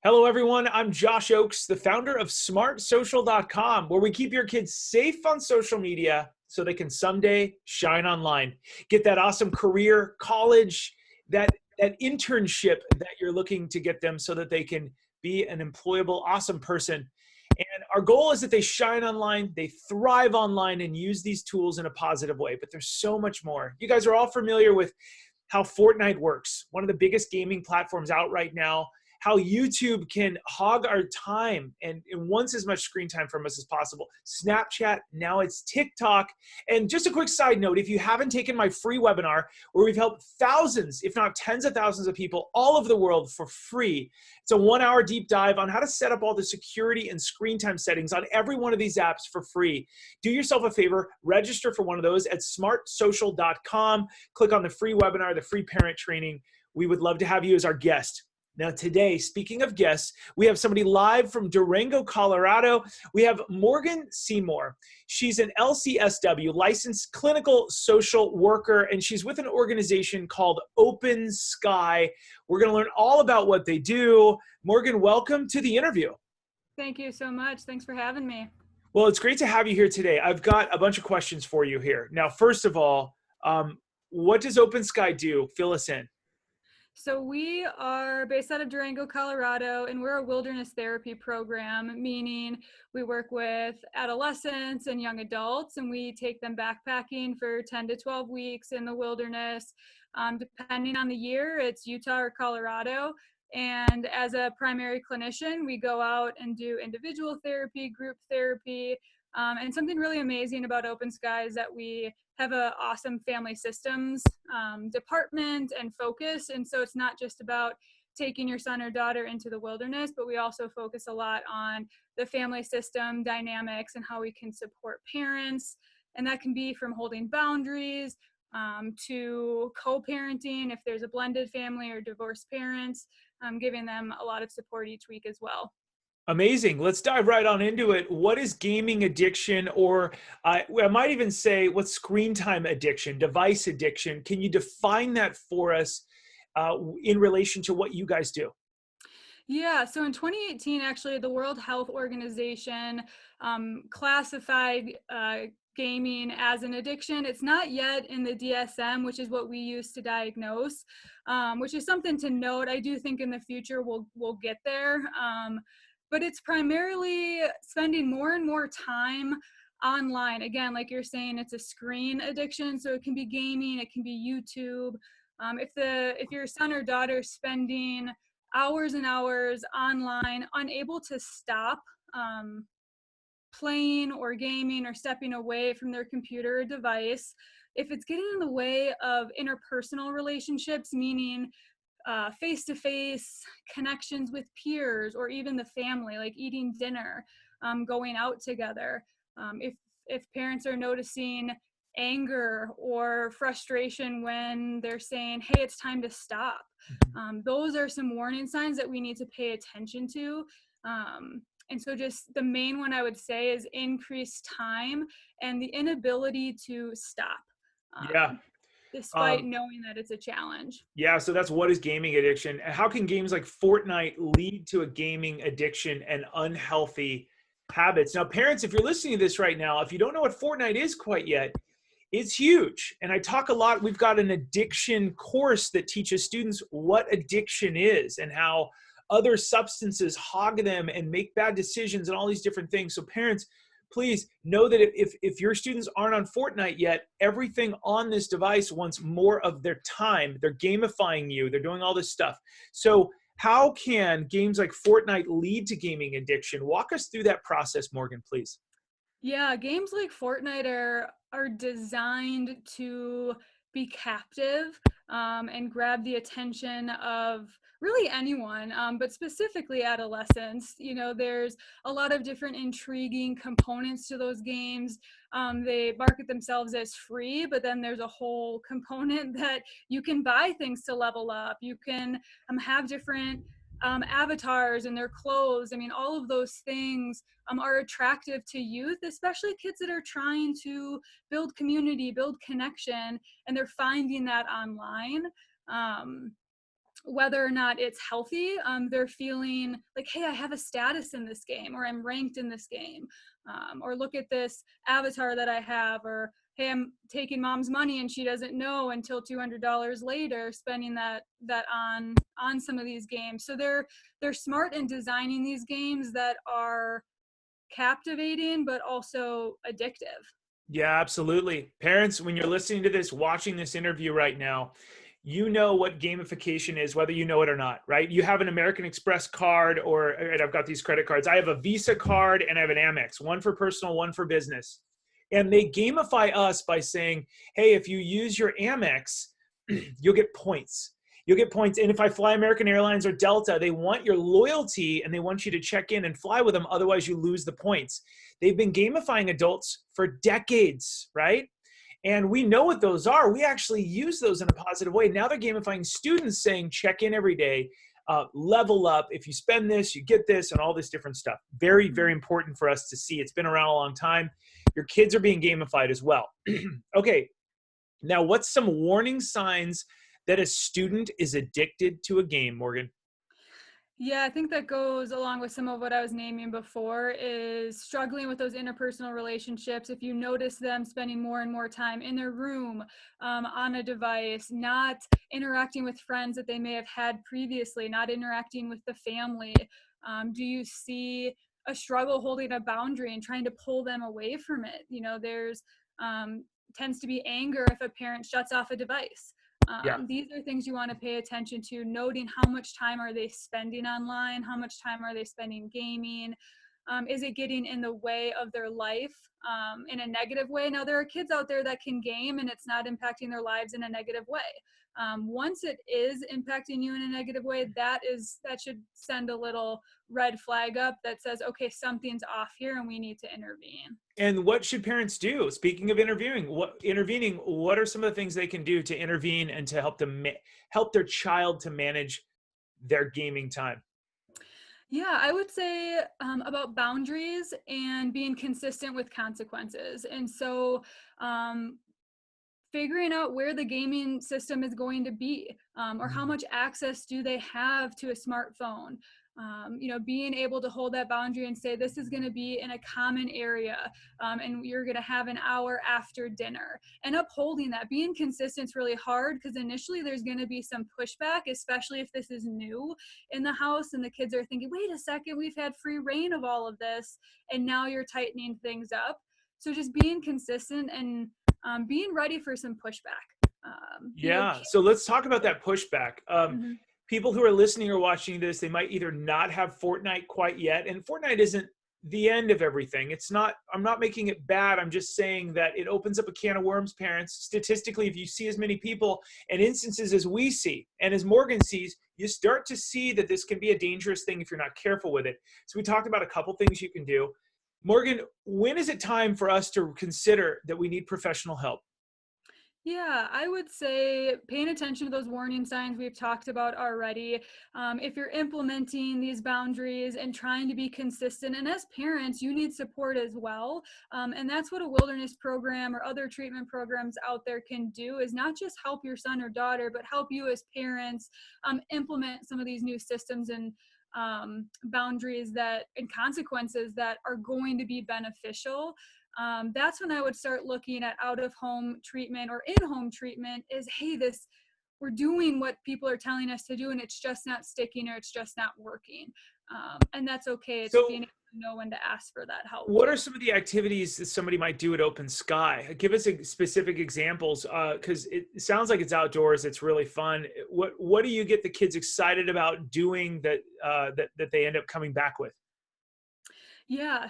Hello, everyone. I'm Josh Ochs, the founder of smartsocial.com, where we keep your kids safe on social media so they can someday shine online. Get that awesome career, college, that internship that you're looking to get them so that they can be an employable, awesome person. And our goal is that they shine online, they thrive online, and use these tools in a positive way. But there's so much more. You guys are all familiar with how Fortnite works, one of the biggest gaming platforms out right now, how YouTube can hog our time and wants as much screen time from us as possible. Snapchat, now it's TikTok. And just a quick side note, if you haven't taken my free webinar where we've helped thousands, if not tens of thousands of people all over the world for free, it's a 1 hour deep dive on how to set up all the security and screen time settings on every one of these apps for free. Do yourself a favor, register for one of those at smartsocial.com. Click on the free webinar, the free parent training. We would love to have you as our guest. Now today, speaking of guests, we have somebody live from Durango, Colorado. We have Morgan Seymour. She's an LCSW, licensed clinical social worker, and she's with an organization called Open Sky. We're going to learn all about what they do. Morgan, welcome to the interview. Thank you so much. Thanks for having me. Well, it's great to have you here today. I've got a bunch of questions for you here. Now, first of all, what does Open Sky do? Fill us in. So we are based out of Durango, Colorado, and we're a wilderness therapy program, meaning we work with adolescents and young adults, and we take them backpacking for 10 to 12 weeks in the wilderness. Depending on the year, it's Utah or Colorado. And as a primary clinician, we go out and do individual therapy, group therapy, and something really amazing about Open Sky is that we have an awesome family systems department and focus. And so it's not just about taking your son or daughter into the wilderness, but we also focus a lot on the family system dynamics and how we can support parents. And that can be from holding boundaries to co-parenting if there's a blended family or divorced parents, giving them a lot of support each week as well. Amazing. Let's dive right on into it. What is gaming addiction, or I might even say, what's screen time addiction, device addiction? Can you define that for us in relation to what you guys do? Yeah, so in 2018, actually, the World Health Organization classified gaming as an addiction. It's not yet in the DSM, which is what we use to diagnose, which is something to note. I do think in the future we'll get there. But it's primarily spending more and more time online. Again, like you're saying, it's a screen addiction. So it can be gaming, it can be YouTube. If your son or daughter is spending hours and hours online, unable to stop playing or gaming or stepping away from their computer or device, if it's getting in the way of interpersonal relationships, meaning face-to-face connections with peers or even the family, like eating dinner, going out together. If parents are noticing anger or frustration when they're saying, hey, it's time to stop. Those are some warning signs that we need to pay attention to. And so just the main one I would say is increased time and the inability to stop. Yeah. Despite knowing that it's a challenge. Yeah, so that's what is gaming addiction. And how can games like Fortnite lead to a gaming addiction and unhealthy habits? Now, parents, if you're listening to this right now, if you don't know what Fortnite is quite yet, it's huge. And I talk a lot, we've got an addiction course that teaches students what addiction is and how other substances hog them and make bad decisions and all these different things. So parents, please know that if your students aren't on Fortnite yet, everything on this device wants more of their time. They're gamifying you. They're doing all this stuff. So how can games like Fortnite lead to gaming addiction? Walk us through that process, Morgan, please. Yeah, games like Fortnite are designed to be captive and grab the attention of really anyone, but specifically adolescents. You know, there's a lot of different intriguing components to those games. They market themselves as free, but then there's a whole component that you can buy things to level up. You can have different avatars and their clothes. I mean, all of those things are attractive to youth, especially kids that are trying to build community, build connection, and they're finding that online. whether or not it's healthy. They're feeling like, hey, I have a status in this game, or I'm ranked in this game, or look at this avatar that I have, or hey, I'm taking mom's money and she doesn't know until $200 later, spending that on some of these games. So they're smart in designing these games that are captivating but also addictive. Yeah, absolutely. Parents, when you're listening to this, watching this interview right now, you know what gamification is, whether you know it or not, right? You have an American Express card, or and I've got these credit cards. I have a Visa card and I have an Amex, one for personal, one for business. And they gamify us by saying, hey, if you use your Amex, you'll get points. You'll get points. And if I fly American Airlines or Delta, they want your loyalty and they want you to check in and fly with them. Otherwise, you lose the points. They've been gamifying adults for decades, right? And we know what those are. We actually use those in a positive way. Now they're gamifying students, saying check in every day, level up. If you spend this, you get this, and all this different stuff. Very, very important for us to see. It's been around a long time. Your kids are being gamified as well. Okay, now what's some warning signs that a student is addicted to a game, Morgan? Yeah, I think that goes along with some of what I was naming before, is struggling with those interpersonal relationships. If you notice them spending more and more time in their room, on a device, not interacting with friends that they may have had previously, not interacting with the family, do you see a struggle holding a boundary and trying to pull them away from it? You know, there's tends to be anger if a parent shuts off a device. Yeah. These are things you want to pay attention to, noting how much time are they spending online, how much time are they spending gaming. Is it getting in the way of their life, in a negative way? Now, there are kids out there that can game and it's not impacting their lives in a negative way. Once it is impacting you in a negative way, that should send a little red flag up that says, okay, something's off here and we need to intervene. And what should parents do? Speaking of intervening, what are some of the things they can do to intervene and to help their child to manage their gaming time? Yeah, I would say about boundaries and being consistent with consequences. And so, figuring out where the gaming system is going to be, or how much access do they have to a smartphone. Being able to hold that boundary and say, this is going to be in a common area, and you're going to have an hour after dinner, and upholding that. Being consistent is really hard because initially there's going to be some pushback, especially if this is new in the house and the kids are thinking, wait a second, we've had free reign of all of this, and now you're tightening things up. So just being consistent and being ready for some pushback. Yeah. So let's talk about that pushback. Mhm. People who are listening or watching this, they might either not have Fortnite quite yet, and Fortnite isn't the end of everything. It's not, I'm not making it bad. I'm just saying that it opens up a can of worms, parents. Statistically, if you see as many people and instances as we see, and as Morgan sees, you start to see that this can be a dangerous thing if you're not careful with it. So we talked about a couple things you can do. Morgan, when is it time for us to consider that we need professional help? Yeah, I would say paying attention to those warning signs we've talked about already. If you're implementing these boundaries and trying to be consistent, and as parents, you need support as well. And that's what a wilderness program or other treatment programs out there can do, is not just help your son or daughter, but help you as parents implement some of these new systems and boundaries and consequences that are going to be beneficial. That's when I would start looking at out of home treatment or in home treatment. Is, hey, we're doing what people are telling us to do and it's just not sticking, or it's just not working. And that's okay. It's So being able to know when to ask for that help what too. are some of the activities that somebody might do at Open Sky? Give us specific examples, because it sounds like it's outdoors. It's really fun. What do you get the kids excited about doing that they end up coming back with? Yeah.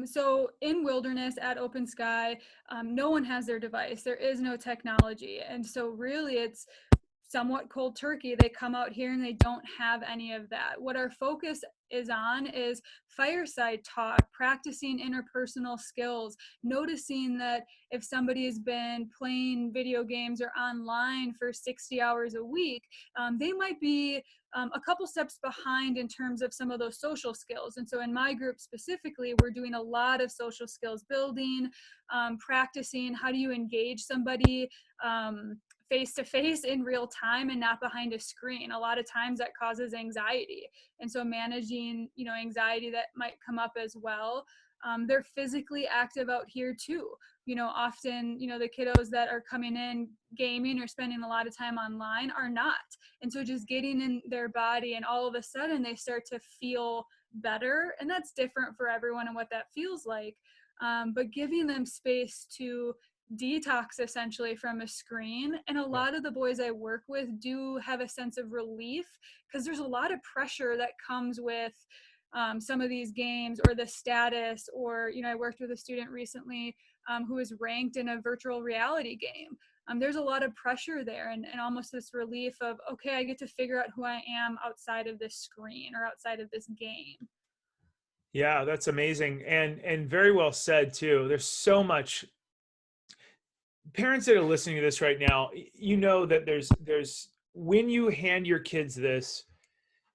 So in wilderness at Open Sky, no one has their device. There is no technology. And so really it's somewhat cold turkey. They come out here and they don't have any of that. What our focus is on is fireside talk, practicing interpersonal skills, noticing that if somebody has been playing video games or online for 60 hours a week, they might be a couple steps behind in terms of some of those social skills. And so in my group specifically, we're doing a lot of social skills building, practicing how do you engage somebody face to face in real time and not behind a screen. A lot of times that causes anxiety. And so managing, anxiety that might come up as well. They're physically active out here too. Often, the kiddos that are coming in gaming or spending a lot of time online are not. And so just getting in their body, and all of a sudden they start to feel better. And that's different for everyone and what that feels like. But giving them space to detox essentially from a screen. And a lot of the boys I work with do have a sense of relief, because there's a lot of pressure that comes with some of these games, or the status, or, I worked with a student recently who was ranked in a virtual reality game. There's a lot of pressure there, and almost this relief of, okay, I get to figure out who I am outside of this screen or outside of this game. Yeah, that's amazing. And very well said too. There's so much. Parents that are listening to this right now, that there's when you hand your kids this,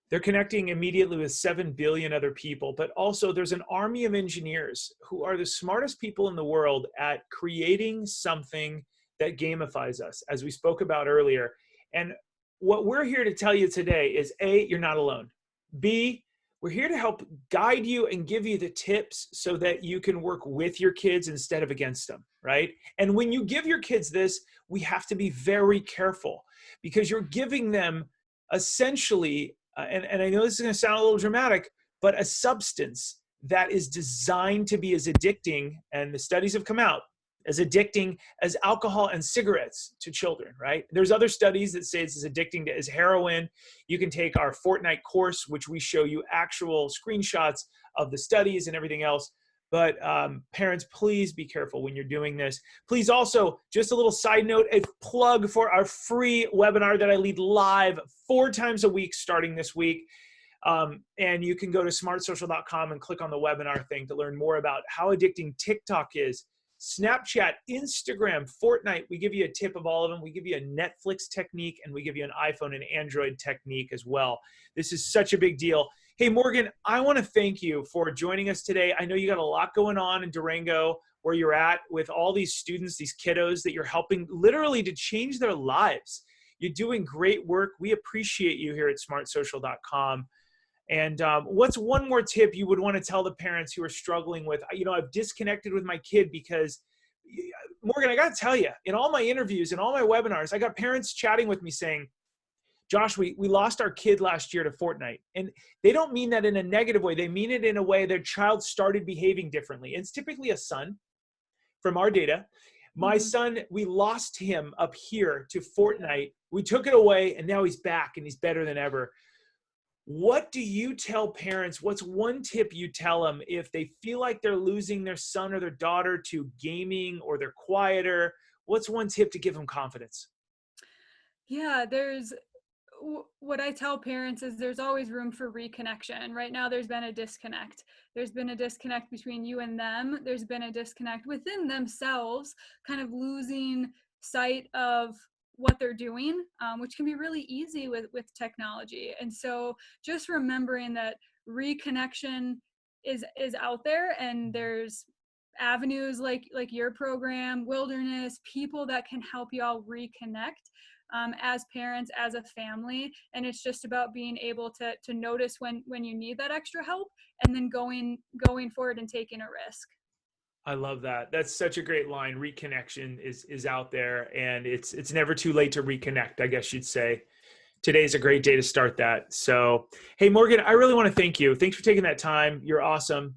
they're connecting immediately with 7 billion other people, but also there's an army of engineers who are the smartest people in the world at creating something that gamifies us, as we spoke about earlier. And what we're here to tell you today is A, you're not alone. B, we're here to help guide you and give you the tips so that you can work with your kids instead of against them, right? And when you give your kids this, we have to be very careful, because you're giving them essentially, and I know this is going to sound a little dramatic, but a substance that is designed to be as addicting, and the studies have come out, as addicting as alcohol and cigarettes to children, right? There's other studies that say it's as addicting as heroin. You can take our Fortnight course, which we show you actual screenshots of the studies and everything else. But parents, please be careful when you're doing this. Please also, just a little side note, a plug for our free webinar that I lead live 4 times a week starting this week. And you can go to smartsocial.com and click on the webinar thing to learn more about how addicting TikTok is, Snapchat, Instagram, Fortnite. We give you a tip of all of them. We give you a Netflix technique, and we give you an iPhone and Android technique as well. This is such a big deal. Hey, Morgan, I want to thank you for joining us today. I know you got a lot going on in Durango, where you're at with all these students, these kiddos that you're helping literally to change their lives. You're doing great work. We appreciate you here at smartsocial.com. And what's one more tip you would want to tell the parents who are struggling with, I've disconnected with my kid because, Morgan, I got to tell you, in all my interviews and all my webinars, I got parents chatting with me saying, Josh, we lost our kid last year to Fortnite. And they don't mean that in a negative way. They mean it in a way their child started behaving differently. It's typically a son from our data. My son, we lost him up here to Fortnite. We took it away, and now he's back, and he's better than ever. What do you tell parents? What's one tip you tell them if they feel like they're losing their son or their daughter to gaming, or they're quieter? What's one tip to give them confidence? Yeah, what I tell parents is there's always room for reconnection. Right now, there's been a disconnect. There's been a disconnect between you and them. There's been a disconnect within themselves, kind of losing sight of what they're doing, which can be really easy with technology. And so just remembering that reconnection is out there, and there's avenues like your program, Wilderness, people that can help you all reconnect as parents, as a family. And it's just about being able to notice when you need that extra help, and then going forward and taking a risk. I love that. That's such a great line. Reconnection is out there, and it's never too late to reconnect, I guess you'd say. Today's a great day to start that. So, hey, Morgan, I really want to thank you. Thanks for taking that time. You're awesome.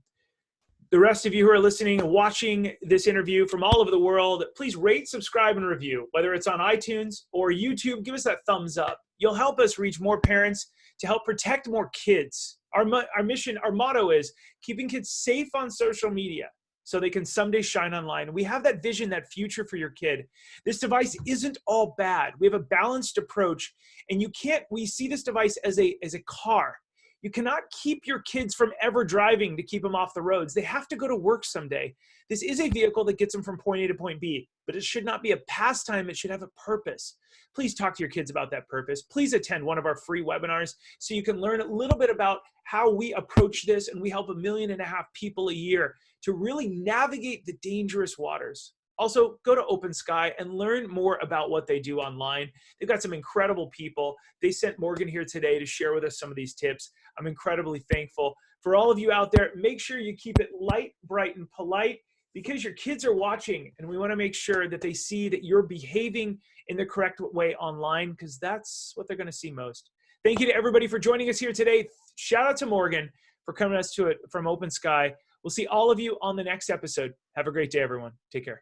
The rest of you who are listening and watching this interview from all over the world, please rate, subscribe, and review. Whether it's on iTunes or YouTube, give us that thumbs up. You'll help us reach more parents to help protect more kids. Our mission, our motto is keeping kids safe on social media so they can someday shine online. We have that vision, that future for your kid. This device isn't all bad. We have a balanced approach, and we see this device as a car. You cannot keep your kids from ever driving to keep them off the roads. They have to go to work someday. This is a vehicle that gets them from point A to point B, but it should not be a pastime. It should have a purpose. Please talk to your kids about that purpose. Please attend one of our free webinars so you can learn a little bit about how we approach this, and we help 1.5 million people a year to really navigate the dangerous waters Also, go to Open Sky and learn more about what they do online. They've got some incredible people. They sent Morgan here today to share with us some of these tips. I'm incredibly thankful. For all of you out there, make sure you keep it light, bright, and polite, because your kids are watching, and we want to make sure that they see that you're behaving in the correct way online, because that's what they're going to see most. Thank you to everybody for joining us here today. Shout out to Morgan for coming us to it from Open Sky. We'll see all of you on the next episode. Have a great day, everyone. Take care.